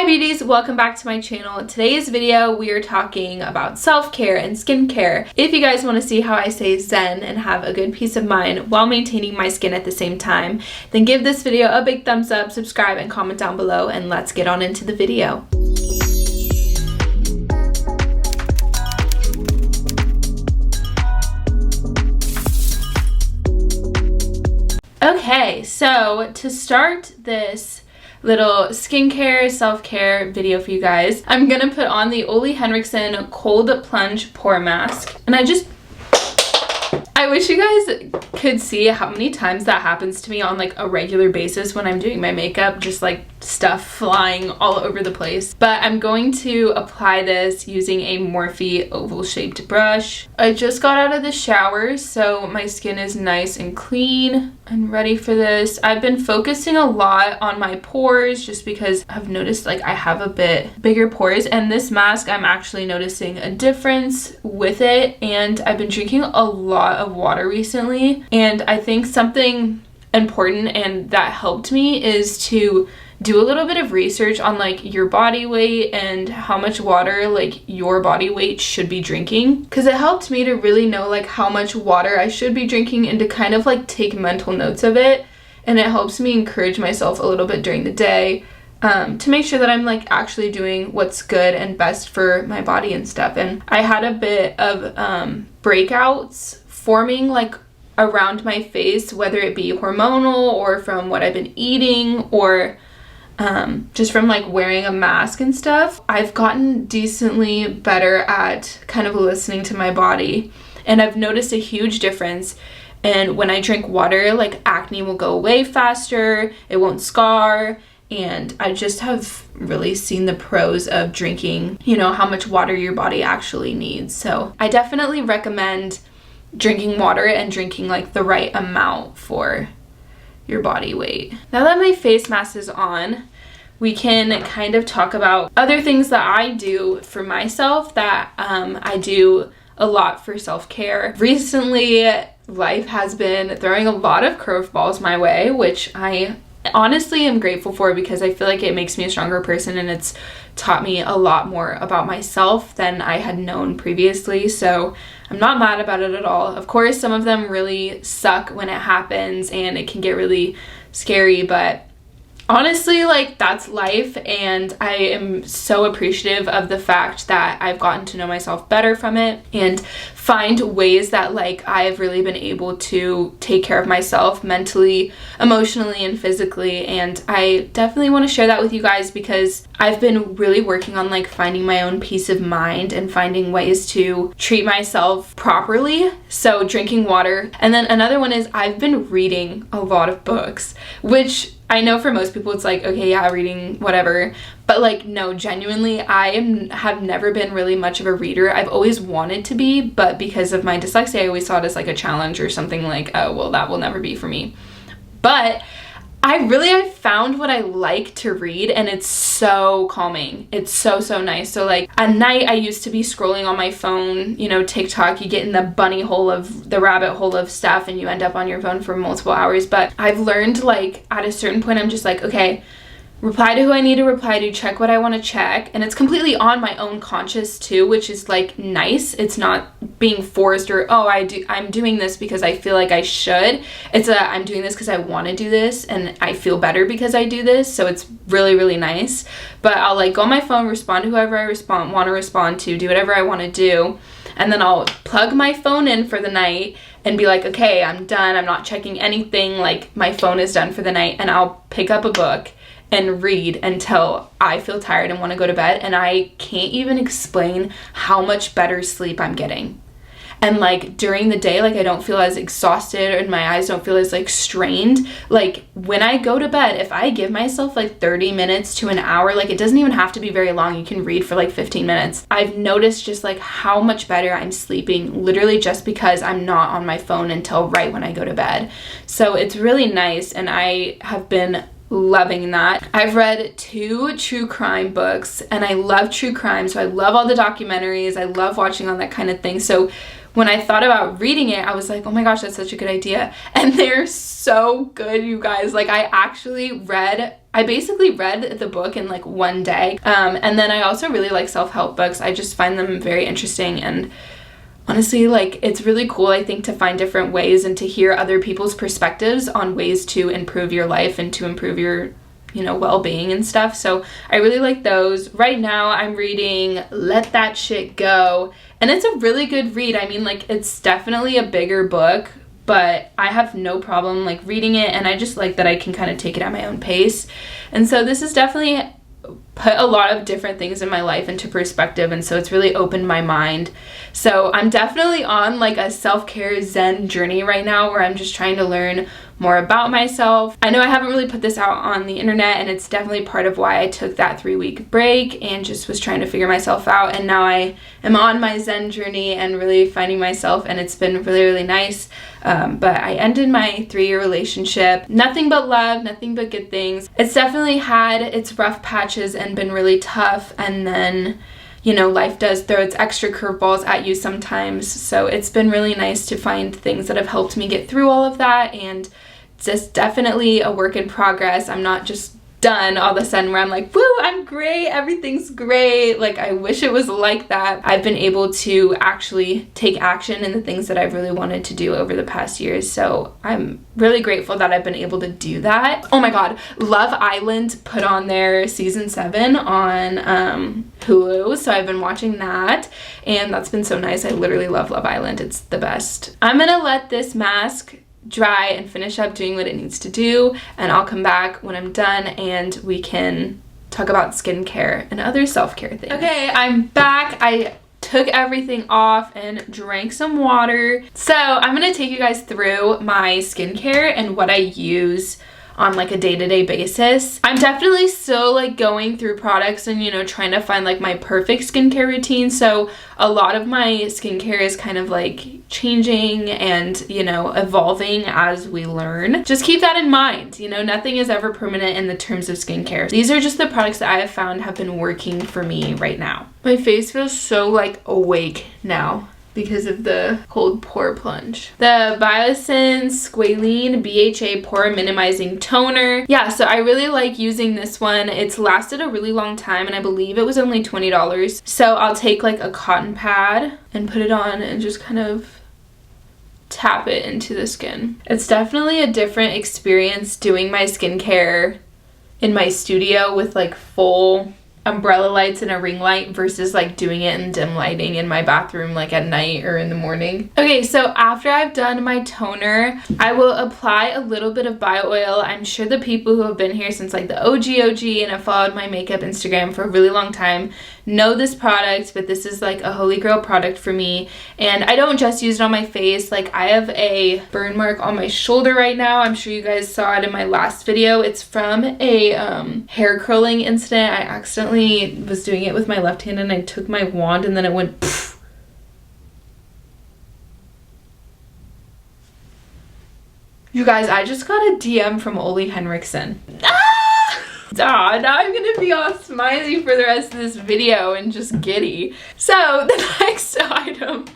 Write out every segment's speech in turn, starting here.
Hi beauties, welcome back to my channel. In today's video we are talking about self-care and skincare. If you guys want to see how I stay zen and have a good peace of mind while maintaining my skin at the same time, then give this video a big thumbs up, subscribe, and comment down below, and let's get on into the video. Okay, so to start this little skincare, self-care video for you guys, I'm gonna put on the Ole Henriksen Cold Plunge Pore Mask. And I wish you guys could see how many times that happens to me on like a regular basis when I'm doing my makeup, just like stuff flying all over the place. But I'm going to apply this using a Morphe oval shaped brush. I just got out of the shower, so my skin is nice and clean and ready for this. I've been focusing a lot on my pores just because I've noticed like I have a bit bigger pores, and this mask I'm actually noticing a difference with it. And I've been drinking a lot of water recently, and I think something important and that helped me is to do a little bit of research on like your body weight and how much water like your body weight should be drinking, because it helped me to really know like how much water I should be drinking and to kind of like take mental notes of it. And it helps me encourage myself a little bit during the day to make sure that I'm like actually doing what's good and best for my body and stuff. And I had a bit of breakouts forming like around my face, whether it be hormonal or from what I've been eating or just from like wearing a mask and stuff. I've gotten decently better at kind of listening to my body, and I've noticed a huge difference. And when I drink water, like acne will go away faster, it won't scar, and I just have really seen the pros of drinking, you know, how much water your body actually needs. So I definitely recommend drinking water and drinking like the right amount for your body weight. Now that my face mask is on, we can kind of talk about other things that I do for myself that I do a lot for self-care. Recently, life has been throwing a lot of curveballs my way, which I honestly am grateful for because I feel like it makes me a stronger person, and it's taught me a lot more about myself than I had known previously. So I'm not mad about it at all. Of course, some of them really suck when it happens and it can get really scary, but honestly, like, that's life, and I am so appreciative of the fact that I've gotten to know myself better from it and find ways that like I've really been able to take care of myself mentally, emotionally, and physically. And I definitely want to share that with you guys because I've been really working on like finding my own peace of mind and finding ways to treat myself properly. So drinking water. And then another one is I've been reading a lot of books, which I know for most people it's like, okay, yeah, reading, whatever. But like, no, genuinely, have never been really much of a reader. I've always wanted to be, but because of my dyslexia, I always saw it as like a challenge or something like, oh, well, that will never be for me. But I found what I like to read, and it's so calming. It's so nice. So like at night I used to be scrolling on my phone, you know, TikTok, you get in the rabbit hole of stuff and you end up on your phone for multiple hours. But I've learned like at a certain point I'm just like, okay, reply to who I need to reply to, check what I want to check, and it's completely on my own conscious too, which is like nice. It's not being forced or, oh, I'm doing this because I feel like I should. It's I'm doing this because I want to do this and I feel better because I do this. So it's really nice. But I'll like go on my phone, respond to whoever I want to respond to, do whatever I want to do, and then I'll plug my phone in for the night and be like, okay, I'm done. I'm not checking anything. Like my phone is done for the night, and I'll pick up a book and read until I feel tired and want to go to bed. And I can't even explain how much better sleep I'm getting. And like during the day, like I don't feel as exhausted and my eyes don't feel as like strained. Like when I go to bed, if I give myself like 30 minutes to an hour, like it doesn't even have to be very long. You can read for like 15 minutes. I've noticed just like how much better I'm sleeping, literally just because I'm not on my phone until right when I go to bed. So it's really nice, and I have been loving that. I've read 2 true crime books, and I love true crime, so I love all the documentaries. I love watching all that kind of thing. So when I thought about reading it, I was like, oh my gosh, that's such a good idea. And they're so good, you guys. Like, I basically read the book in like one day. And then I also really like self-help books. I just find them very interesting, and honestly, like, it's really cool, I think, to find different ways and to hear other people's perspectives on ways to improve your life and to improve your, you know, well-being and stuff. So I really like those. Right now I'm reading Let That Shit Go, and it's a really good read. I mean, like, it's definitely a bigger book, but I have no problem like reading it, and I just like that I can kind of take it at my own pace. And so this is definitely put a lot of different things in my life into perspective, and so it's really opened my mind. So I'm definitely on like a self-care Zen journey right now, where I'm just trying to learn more about myself. I know I haven't really put this out on the internet, and it's definitely part of why I took that 3-week break and just was trying to figure myself out, and now I am on my Zen journey and really finding myself, and it's been really, really nice. But I ended my 3-year relationship. Nothing but love, nothing but good things. It's definitely had its rough patches and been really tough, and then, you know, life does throw its extra curveballs at you sometimes. So it's been really nice to find things that have helped me get through all of that, and it's just definitely a work in progress. I'm not just done all of a sudden where I'm like, woo, I'm great, everything's great. Like, I wish it was like that. I've been able to actually take action in the things that I've really wanted to do over the past years. So I'm really grateful that I've been able to do that. Oh my God, Love Island put on their season 7 on Hulu. So I've been watching that, and that's been so nice. I literally love Love Island. It's the best. I'm gonna let this mask dry and finish up doing what it needs to do, and I'll come back when I'm done and we can talk about skincare and other self-care things. Okay, I'm back. I took everything off and drank some water. So I'm gonna take you guys through my skincare and what I use on like a day-to-day basis. I'm definitely still like going through products and, you know, trying to find like my perfect skincare routine. So a lot of my skincare is kind of like changing and, you know, evolving as we learn. Just keep that in mind. You know, nothing is ever permanent in the terms of skincare. These are just the products that I have found have been working for me right now. My face feels so like awake now because of the cold pore plunge. The Biossance Squalene BHA Pore Minimizing Toner. Yeah, so I really like using this one. It's lasted a really long time, and I believe it was only $20. So I'll take like a cotton pad and put it on and just kind of tap it into the skin. It's definitely a different experience doing my skincare in my studio with like full umbrella lights and a ring light versus like doing it in dim lighting in my bathroom like at night or in the morning. Okay, so after I've done my toner, I will apply a little bit of bio oil. I'm sure the people who have been here since like the OG and have followed my makeup Instagram for a really long time know this product, but this is like a holy grail product for me. And I don't just use it on my face. Like, I have a burn mark on my shoulder right now. I'm sure you guys saw it in my last video. It's from a hair curling incident. I accidentally was doing it with my left hand and I took my wand and then it went poof. You guys, I just got a DM from Ole Henriksen. Now I'm gonna be all smiley for the rest of this video and just giddy. So the next item,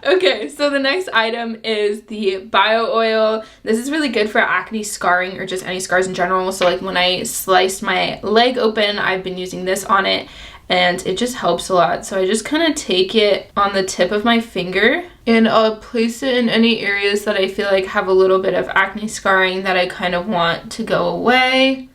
okay, so the next item is the bio oil. This is really good for acne scarring or just any scars in general. So like when I sliced my leg open, I've been using this on it and it just helps a lot. So I just kind of take it on the tip of my finger and I'll place it in any areas that I feel like have a little bit of acne scarring that I kind of want to go away,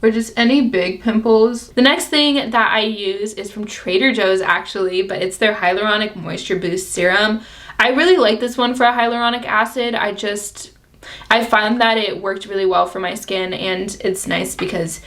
or just any big pimples. The next thing that I use is from Trader Joe's actually, but it's their Hyaluronic Moisture Boost Serum. I really like this one for a hyaluronic acid. I find that it worked really well for my skin, and it's nice because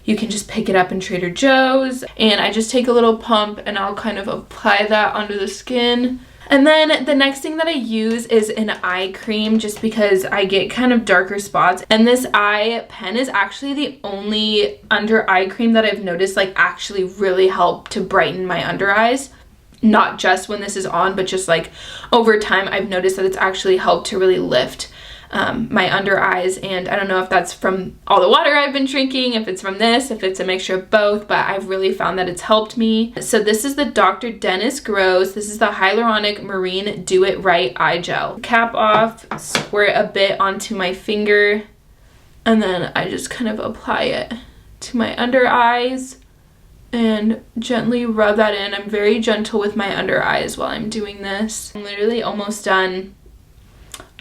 you can just pick it up in Trader Joe's, and I just take a little pump and I'll kind of apply that under the skin. And then the next thing that I use is an eye cream, just because I get kind of darker spots. And this eye pen is actually the only under eye cream that I've noticed like actually really help to brighten my under eyes. Not just when this is on, but just like over time I've noticed that it's actually helped to really lift my under eyes, and I don't know if that's from all the water I've been drinking, if it's from this, if it's a mixture of both, but I've really found that it's helped me. So this is the Dr. Dennis Gross. This is the Hyaluronic Marine Do It Right Eye Gel. Cap off, squirt a bit onto my finger, and then I just kind of apply it to my under eyes and gently rub that in. I'm very gentle with my under eyes while I'm doing this. I'm literally almost done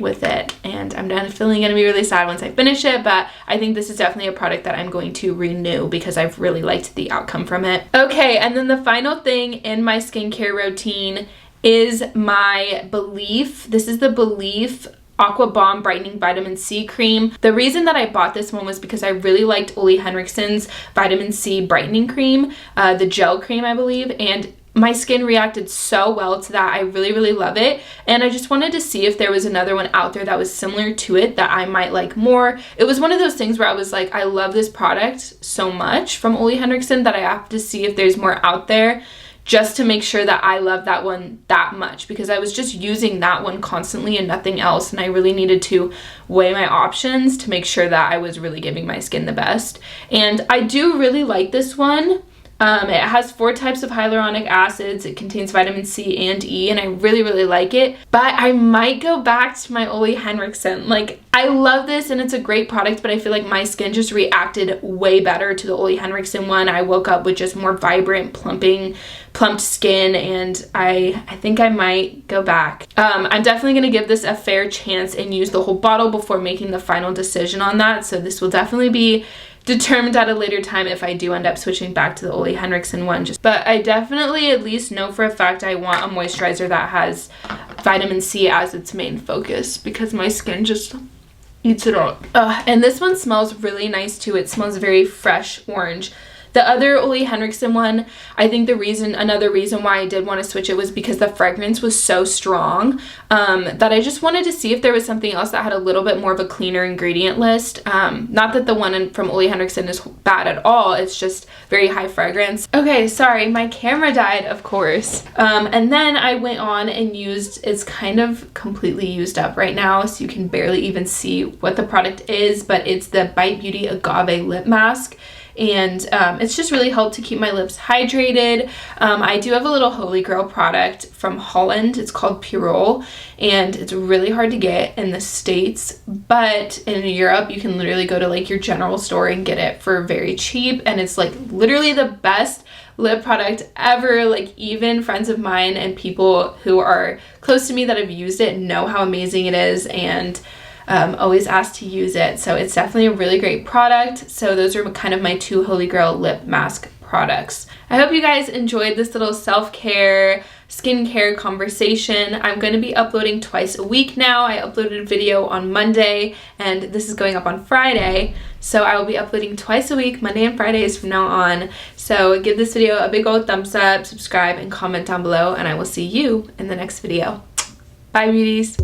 with it, and I'm definitely going to be really sad once I finish it, but I think this is definitely a product that I'm going to renew because I've really liked the outcome from it. Okay, and then the final thing in my skincare routine is my Belif. This is the Belif Aqua Bomb Brightening Vitamin C Cream. The reason that I bought this one was because I really liked Ole Henriksen's Vitamin C Brightening Cream, the gel cream, I believe, and my skin reacted so well to that. I really, really love it, and I just wanted to see if there was another one out there that was similar to it that I might like more. It was one of those things where I was like, I love this product so much from Ole Henriksen that I have to see if there's more out there, just to make sure that I love that one that much, because I was just using that one constantly and nothing else, and I really needed to weigh my options to make sure that I was really giving my skin the best. And I do really like this one. It has 4 types of hyaluronic acids. It contains vitamin C and E, and I really, really like it. But I might go back to my Ole Henriksen. Like, I love this, and it's a great product, but I feel like my skin just reacted way better to the Ole Henriksen one. I woke up with just more vibrant, plumped skin, and I think I might go back. I'm definitely going to give this a fair chance and use the whole bottle before making the final decision on that. So this will definitely be determined at a later time if I do end up switching back to the Ole Henriksen one. But I definitely at least know for a fact I want a moisturizer that has vitamin C as its main focus, because my skin just eats it up. And this one smells really nice too. It smells very fresh orange. The other Ole Henriksen one, I think another reason why I did want to switch it was because the fragrance was so strong that I just wanted to see if there was something else that had a little bit more of a cleaner ingredient list. Not that the one from Ole Henriksen is bad at all, it's just very high fragrance. Okay, sorry, my camera died, of course. And then I went on and it's kind of completely used up right now, so you can barely even see what the product is, but it's the Bite Beauty Agave Lip Mask. And it's just really helped to keep my lips hydrated. I do have a little holy grail product from Holland. It's called Purol, and it's really hard to get in the States, but in Europe you can literally go to like your general store and get it for very cheap, and it's like literally the best lip product ever. Like, even friends of mine and people who are close to me that have used it know how amazing it is, and always asked to use it. So it's definitely a really great product. So those are kind of my 2 Holy Grail lip mask products. I hope you guys enjoyed this little self-care, skincare conversation. I'm going to be uploading twice a week now. I uploaded a video on Monday, and this is going up on Friday. So I will be uploading twice a week, Monday and Fridays from now on. So give this video a big old thumbs up, subscribe, and comment down below, and I will see you in the next video. Bye, beauties.